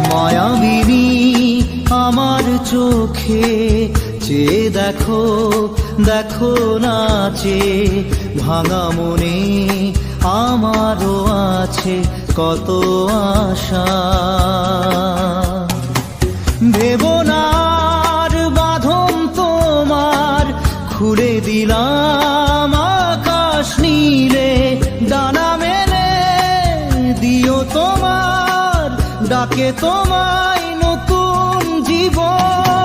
মায়াবিনী আমার চোখে চেয়ে দেখো, দেখো নাচে ভাঙা মনে আমারও আছে কত আশা। ভেবনার বাঁধন তোমার খুলে দিলাম আকাশ নীলে, ডানা মেলে দিও তোমার ডাকে তোমায় নতুন জীবন।